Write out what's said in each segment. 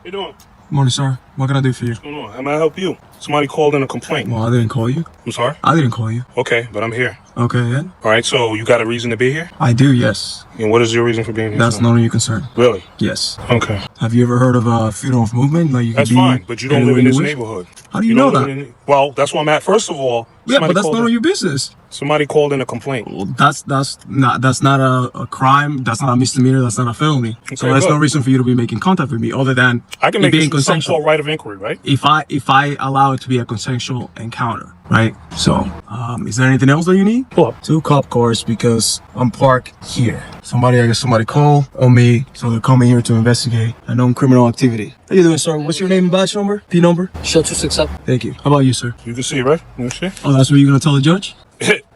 you doing? Morning, sir. What can I do for you? What's going on? How may I help you? Somebody called in a complaint. Well, I didn't call you. I'm sorry? I didn't call you. Okay, but I'm here. Okay, yeah? All right, so you got a reason to be here? I do, yes. And what is your reason for being here? That's none of your concern. Really? Yes. Okay. Have you ever heard of freedom of movement? Like you That's can be fine, but you don't live in this neighborhood. How do you know that? Well, that's where I'm at. First of all, Yeah, but that's none of your business. somebody called in a complaint. Well, that's not a crime. That's not a misdemeanor. That's not a felony. So there's good. no reason for you to be making contact with me other than I can it make being this some consensual. sort of right of inquiry, right? If I allow it to be a consensual encounter, right? So, is there anything else that you need? Pull up. 2 cop cars because I'm parked here. I guess somebody called on me, so they're coming here to investigate a known criminal activity. How you doing, sir? What's your name and badge number? P number? Show 267. Thank you. How about you, sir? You can see, right? You can see? Oh, that's what you're gonna tell the judge?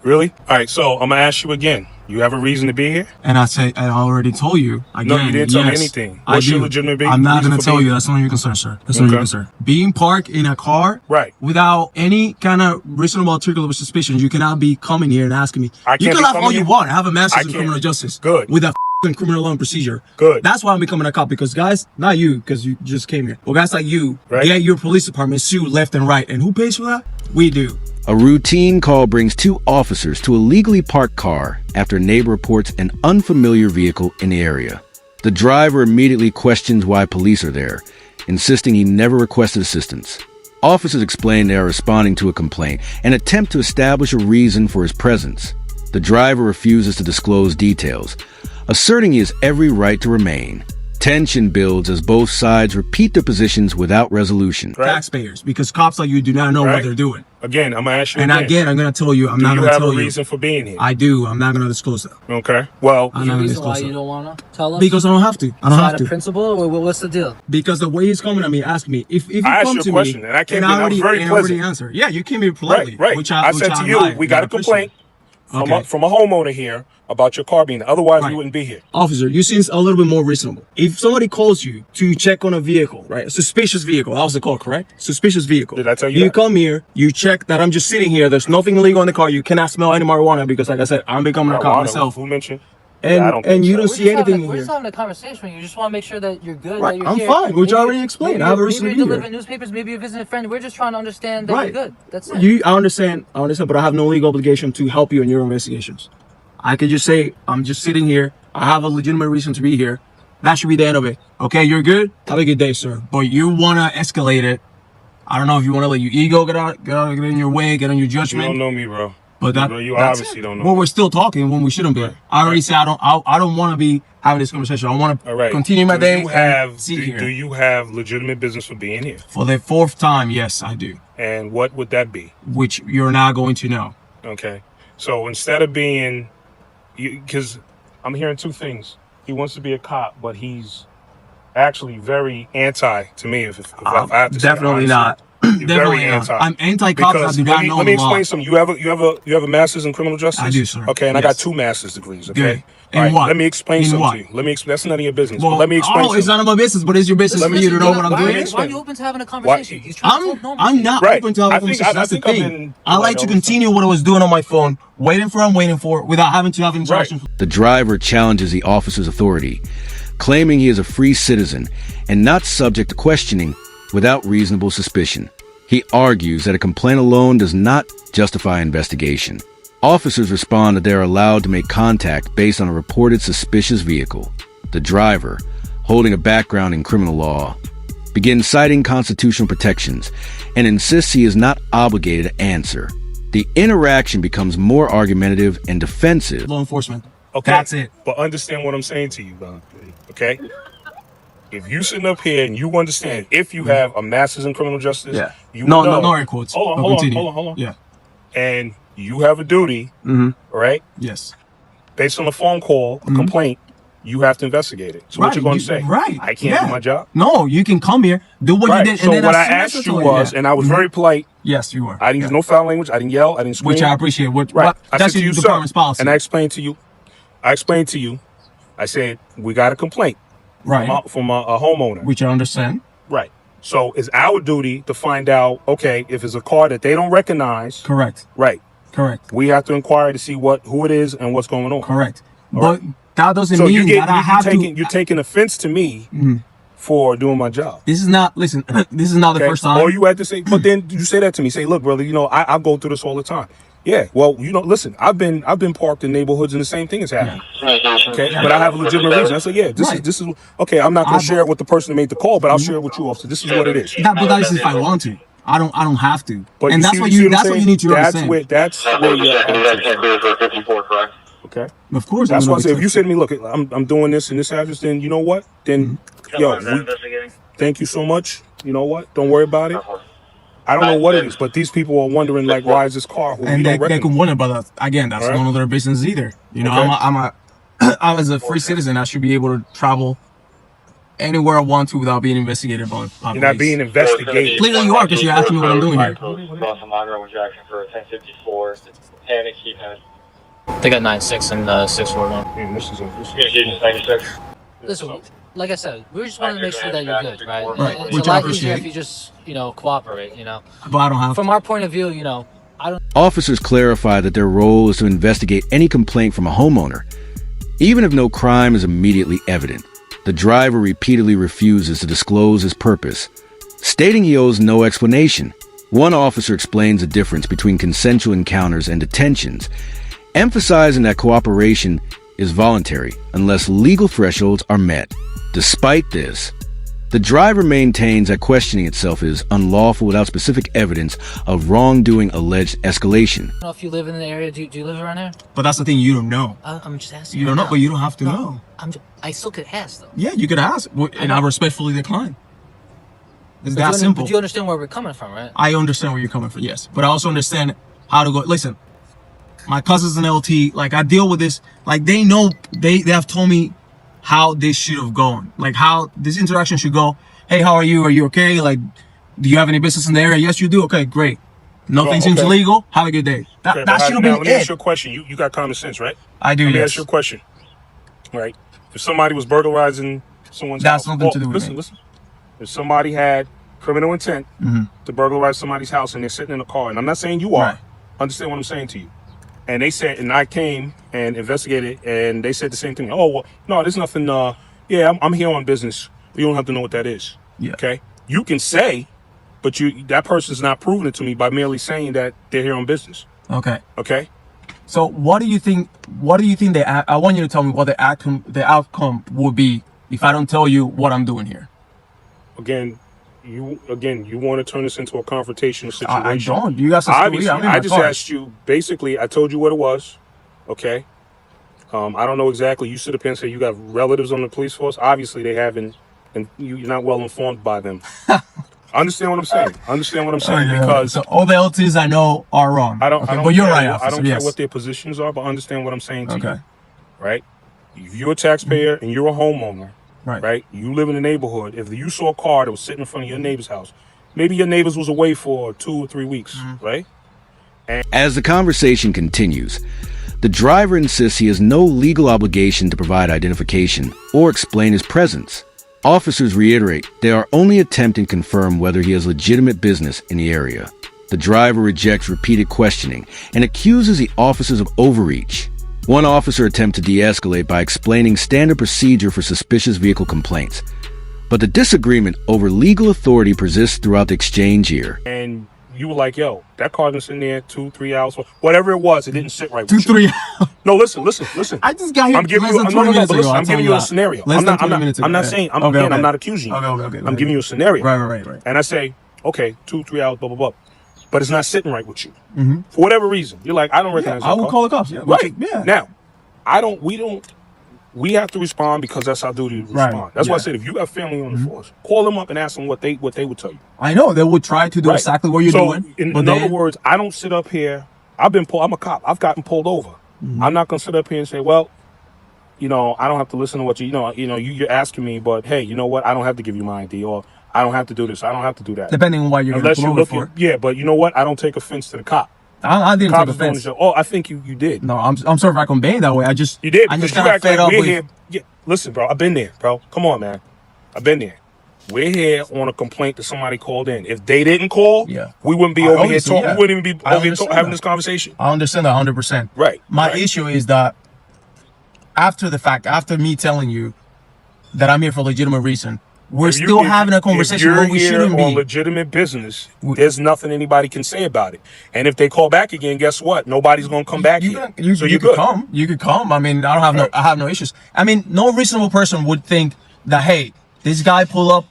Really? All right, so I'm going to ask you again. You have a reason to be here? And I already told you. Again, No, you didn't tell me yes, anything. I What's your do. legitimate I'm not reason gonna for tell being you. That's none of your concern, sir. That's none of your Okay. concern. Being parked in a car, Right. without any kind of reasonable articulable suspicion, you cannot be coming here and asking me. I You can't can be laugh all coming you here? want. I have a master's I in can't. criminal justice. Good. With a criminal law and procedure. Good. That's why I'm becoming a cop, because guys, not you, because you just came here. Well, guys like you, Right. get your police department sued left and right. And who pays for that? We do. A routine call brings 2 officers to a legally parked car after a neighbor reports an unfamiliar vehicle in the area. The driver immediately questions why police are there, insisting he never requested assistance. Officers explain they are responding to a complaint and attempt to establish a reason for his presence. The driver refuses to disclose details, asserting he has every right to remain. Tension builds as both sides repeat their positions without resolution. Right. Taxpayers, because cops like you do not know what Right. they're doing. Again, I'm going to ask you And again, I'm going to tell you, I'm Do not you going to have tell a you. reason for being here? I do. I'm not going to disclose that. Okay. Well, I'm not going to Reason why disclose you that. don't want to tell us? Because I don't have to. I don't Is have that a to. principle, or what's the deal? Because the way he's coming at me, ask me. If you I asked come you a to question, me, and I came in, I I was already, very and I already pleasant. answered. Yeah, you came here politely. Right. Which I said to you, admire, we got a and I appreciate. complaint Okay. from a homeowner here about your car being there. Otherwise, Right. you wouldn't be here. Officer, you seem a little bit more reasonable. If somebody calls you to check on a vehicle, right? A suspicious vehicle. That was the call, correct? Suspicious vehicle. Did I tell you You that? come here, you check that I'm just sitting here. There's nothing illegal in the car. You cannot smell any marijuana because, like I said, I'm becoming a cop Marijuana, myself. Who mentioned? And Yeah, I don't think you so. don't see anything in We're here. just having a conversation. You just want to make sure that you're good. Right, That you're I'm here. fine, which I Maybe- already explained. maybe I have a you're- reason to maybe be you're here. delivering newspapers. Maybe you're visiting a friend. We're just trying to understand that Right. you're good. That's it. I understand, but I have no legal obligation to help you in your investigations. I could just say, I'm just sitting here. I have a legitimate reason to be here. That should be the end of it. Okay, you're good? Have a good day, sir. But you want to escalate it. I don't know if you want to let your ego get in your way, get on your You judgment. don't know me, bro. But Bro, you that's obviously it. don't know Well, me. we're still talking when we shouldn't be. I already said I don't want to be having this conversation. I want All to right. continue my Do day you and have, sit do, here. do you have legitimate business for being here? For the 4th time, yes, I do. And what would that be? Which you're not going to know. Okay. So instead of being, because I'm hearing 2 things. He wants to be a cop, but he's actually very anti to me. If I have to say it Definitely honestly. not. You're Definitely very not. anti. I'm anti-cops. I Because do not know let me the law. explain something. You have a master's in criminal justice? I do, sir. Okay, and I Yes. got 2 master's degrees. Okay. Good. In All right, what? let me explain In something what? to you. Let me explain. That's none of your business. Well, but let me explain. it's none of my business, but it's your business for you to know what I'm why, doing. Why are you open to having a conversation? He's trying to talk normal. I'm not Right. open to having I a think- conversation. I That's the think I've thing. been I like to continue what I was doing on my phone, waiting for, without having to have interaction. The driver challenges the officer's authority, claiming he is a free citizen and not subject to questioning without reasonable suspicion. He argues that a complaint alone does not justify investigation. Officers respond that they are allowed to make contact based on a reported suspicious vehicle. The driver, holding a background in criminal law, begins citing constitutional protections and insists he is not obligated to answer. The interaction becomes more argumentative and defensive. Law enforcement. Okay. That's it. But understand what I'm saying to you, Don. Okay? If you sitting up here and you understand, if you have a master's in criminal justice, Yeah. you No, know, no air quotes. Hold No, on, continue. hold on. Yeah. And you have a duty, right? Yes. Based on a phone call, a complaint, you have to investigate it. So what you going to say? Right. I can't do my job? No, you can come here, do what Right. you did, So and then what I as soon as asked you told was, yeah. and I was very polite, Yes, you were. I didn't use no foul language, I didn't yell, I didn't scream. Which I appreciate. What, Right. what, I that's said to your you, department's sir, policy. and I explained to you, I said, we got a complaint right. from a homeowner. Which I understand. Right. So it's our duty to find out, okay, if it's a car that they don't recognize. Correct. Right. Correct. We have to inquire to see who it is and what's going on. Correct. All But that doesn't So mean that I have you're taking offense to me for doing my job. This is not, listen, this is not the first time. Or you had to say, but then you say that to me. Say, look, brother, you know, I go through this all the time. Yeah, well, you know, listen, I've been parked in neighborhoods and the same thing has happened. Okay, but I have a legitimate reason. I say, yeah, this is okay. I'm not gonna share it with the person who made the call, but I'll share it with you, officer. This is what it is. But that's if I want to. I don't have to. But and that's what you need to understand. That's where you're at. Okay. Of course. That's why I say, if you say to me, look, I'm doing this in this address, then you know what? Then thank you so much. You know what? Don't worry about it. I don't know what it is, but these people are wondering, like, why is this car? And they can wonder about that. Again, that's none of their business either. You know, I'm as a free citizen, I should be able to travel anywhere I want to without being investigated by police. You're not being investigated. Clearly you are, because you're asking me what I'm doing here. They got 9-6 and 641. Listen, like I said, we just want to make sure that you're good, right? It's Which a I lot easier appreciate. if you just, you know, cooperate, you know. But I don't have From to. our point of view, you know, Officers clarify that their role is to investigate any complaint from a homeowner, even if no crime is immediately evident. The driver repeatedly refuses to disclose his purpose, stating he owes no explanation. One officer explains the difference between consensual encounters and detentions, emphasizing that cooperation is voluntary unless legal thresholds are met. Despite this, the driver maintains that questioning itself is unlawful without specific evidence of wrongdoing alleged escalation. I don't know if you live in the area. Do you live around here? But that's the thing, you don't know. I'm just asking. You don't know, but you don't have to know. I still could ask, though. Yeah, you could ask, and I respectfully decline. It's that simple. But you understand where we're coming from, right? I understand where you're coming from, yes. But I also understand how to go. Listen, my cousin's an LT. Like, I deal with this. Like, they know, they have told me how this should have gone. Like, how this interaction should go. Hey, how are you? Are you okay? Like, do you have any business in the area? Yes, you do. Okay, great. Nothing seems illegal. Have a good day. That should have been Let me ask you a question. You got common sense, right? I do, Let me yes. ask you a question. Right? If somebody was burglarizing someone's house. That's nothing to do with listen. If somebody had criminal intent to burglarize somebody's house and they're sitting in a car, and I'm not saying you are. Right. Understand what I'm saying to you. And they said, and I came and investigated, and they said the same thing. Oh, well, no, there's nothing. Yeah, I'm here on business. You don't have to know what that is. Yeah. Okay. You can say, but that person's not proving it to me by merely saying that they're here on business. Okay. Okay. So what do you think? I want you to tell me what the outcome would be if I don't tell you what I'm doing here. Again, you want to turn this into a confrontational situation. I don't. You got some. Obviously, I just asked you. Basically, I told you what it was. Okay. I don't know exactly. You sit up here and say you got relatives on the police force. Obviously, they haven't, and you're not well informed by them. Understand what I'm saying? Because so all the LTs I know are wrong. I don't. But you're right. I don't yes. care what their positions are, but understand what I'm saying to Okay. you. Right? If you're a taxpayer and you're a homeowner, right? You live in a neighborhood. If you saw a car that was sitting in front of your neighbor's house, maybe your neighbor's was away for 2 or 3 weeks, right? As the conversation continues, the driver insists he has no legal obligation to provide identification or explain his presence. Officers reiterate they are only attempting to confirm whether he has legitimate business in the area. The driver rejects repeated questioning and accuses the officers of overreach. One officer attempts to de-escalate by explaining standard procedure for suspicious vehicle complaints. But the disagreement over legal authority persists throughout the exchange here. And you were like, yo, that car's been sitting there 2-3 hours, whatever it was, it didn't sit right. 2-3 hours. No, listen. I just got here. I'm giving you. I'm giving you a scenario. I'm not saying. I'm not accusing you. Okay. I'm giving you a scenario. Right. And I say, okay, 2-3 hours, blah blah blah, but it's not sitting right with you for whatever reason. You're like, I don't recognize. I will call the cops. Yeah. Right. Yeah. Now, we have to respond because that's our duty to respond. Right. That's why I said if you got family on the force, call them up and ask them what they would tell you. I know they would try to do exactly what you're doing. In other words, I don't sit up here. I'm a cop. I've gotten pulled over. I'm not gonna sit up here and say, well, I don't have to listen to what you're asking me, but hey, you know what? I don't have to give you my ID, or I don't have to do this. I don't have to do that. Depending on why you're going to pull over for. Yeah, but you know what? I don't take offense to the cop. I didn't take offense. Oh, I think you did. No, I'm sorry if I convey that way. You did. I just you got fed up with. Here. Yeah, listen, bro. I've been there, bro. Come on, man. I've been there. We're here on a complaint that somebody called in. If they didn't call, we wouldn't be over here talking. We wouldn't even be over here having this conversation. I understand that 100%. Right. My issue is that after the fact, after me telling you that I'm here for a legitimate reason, we're If you- still if- having a if conversation you're where we here shouldn't on be. legitimate business, there's nothing anybody can say about it. And if they call back again, guess what? Nobody's gonna come back here. So You you're could good. come. You could come. I mean, Right. I have no issues. I mean, no reasonable person would think that, hey, this guy pull up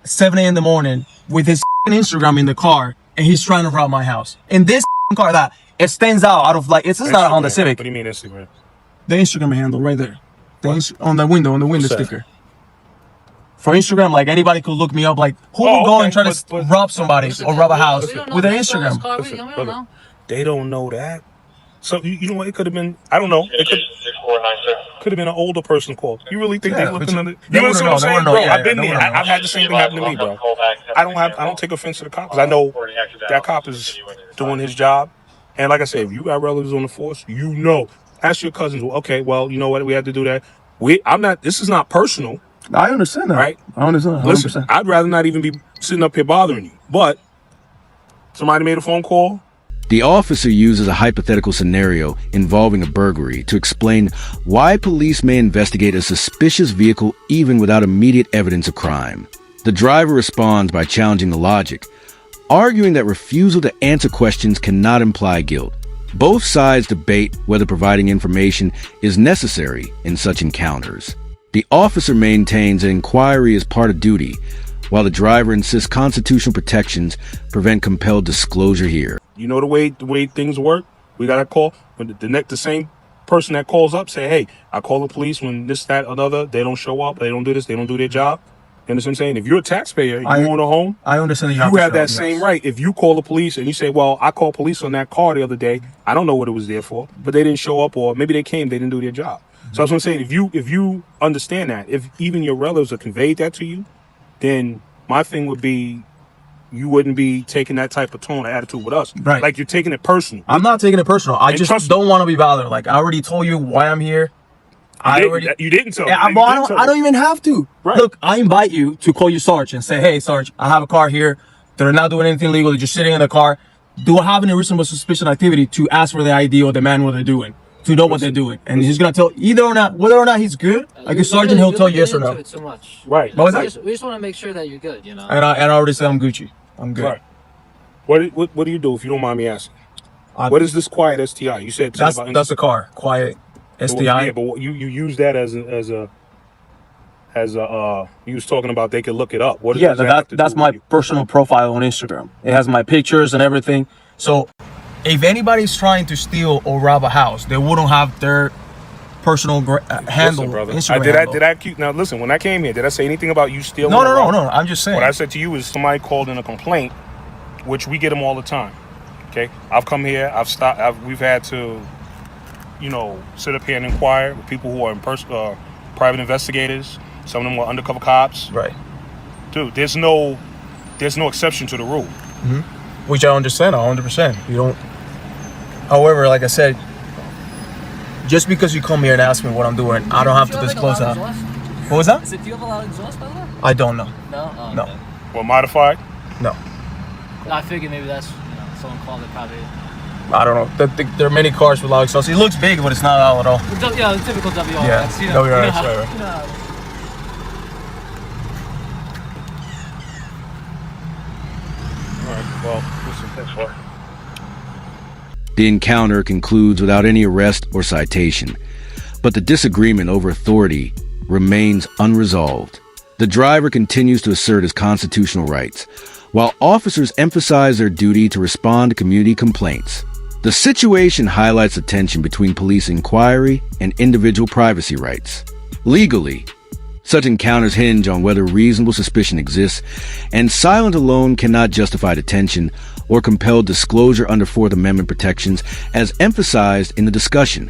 7 a.m. in the morning with his Instagram in the car and he's trying to rob my house. In this car that it stands out of like, it's just not a Honda Instagram. Civic. What do you mean Instagram? The Instagram handle right there. On the window What's that? sticker. For Instagram, like anybody could look me up. Like, who would go okay, and try to but- rob somebody or rob a house We don't know with an if he stole his Instagram? car. Listen, We don't brother, know. they don't know that. So you know what? It could have been. I don't know. It could have been an older person called. You really think Yeah, they but looking at it? they You know wouldn't what know, I'm they saying, wouldn't know, bro? yeah, I've been they there. wouldn't know. I've had the same thing happen to me, bro. I don't take offense to the cop because I know that cop is doing his job. And like I said, if you got relatives on the force, you know. Ask your cousins. Well, okay, well, you know what? We have to do that. I'm not. This is not personal, I understand that. right? I understand. 100%. Listen, I'd rather not even be sitting up here bothering you. But somebody made a phone call. The officer uses a hypothetical scenario involving a burglary to explain why police may investigate a suspicious vehicle even without immediate evidence of crime. The driver responds by challenging the logic, arguing that refusal to answer questions cannot imply guilt. Both sides debate whether providing information is necessary in such encounters. The officer maintains that inquiry is part of duty, while the driver insists constitutional protections prevent compelled disclosure here. You know the way things work. We got to call when the same person that calls up say, "Hey, I call the police when this, that, or another. They don't show up. They don't do this. They don't do their job." You understand what I'm saying? If you're a taxpayer, you own a home. I understand You have that same right. If you call the police and you say, "Well, I called police on that car the other day. I don't know what it was there for, but they didn't show up, or maybe they came, they didn't do their job." So that's what I'm saying. If you understand that, if even your relatives have conveyed that to you, then my thing would be, you wouldn't be taking that type of tone or attitude with us. Right. Like you're taking it personal. I'm not taking it personal. I And just trust me. don't want to be bothered. Like, I already told you why I'm here. You didn't tell me. Yeah, You but didn't tell I don't me. even have to. Right. Look, I invite you to call you Sarge and say, "Hey, Sarge, I have a car here. They're not doing anything illegal. They're just sitting in the car. Do I have any reasonable suspicion activity to ask for the ID or demand what they're doing, to know what they're doing?" And he's gonna tell whether or not he's good. Like a sergeant, he'll tell you yes or no. It so much. Right. What was We that? just want to make sure that you're good, you know. And I already said I'm Gucci. I'm good. Right. What do you do if you don't mind me asking? I- What is this quiet STI? You said something about That's the car. Quiet STI. Yeah, but you use that as a you was talking about they could look it up. What does Yeah, that have to that's do my with you? personal profile on Instagram. It has my pictures and everything. So if anybody's trying to steal or rob a house, they wouldn't have their personal handle. Listen, brother. Instagram handle. Now listen, when I came here, did I say anything about you stealing? No. or robbing? I'm just saying. What I said to you is somebody called in a complaint, which we get them all the time. Okay, I've come here. We've had to, sit up here and inquire with people who are private investigators. Some of them were undercover cops. Right. Dude, there's no exception to the rule. Which I understand 100%. You don't. However, like I said, just because you come here and ask me what I'm doing, I don't have to disclose that. What was that? Do you have a lot of exhaust, by the way? I don't know. No? Oh, No. okay. Well, modified. No. I figured maybe that's, someone called it probably. I don't know. There are many cars with loud exhaust. It looks big, but it's not loud at all. Yeah, the typical WRX. Yeah, You know, WRX, you know how- right. you know how- All right. Well, listen, thanks for. The encounter concludes without any arrest or citation, but the disagreement over authority remains unresolved. The driver continues to assert his constitutional rights, while officers emphasize their duty to respond to community complaints. The situation highlights the tension between police inquiry and individual privacy rights. Legally, such encounters hinge on whether reasonable suspicion exists, and silence alone cannot justify detention or compel disclosure under Fourth Amendment protections, as emphasized in the discussion.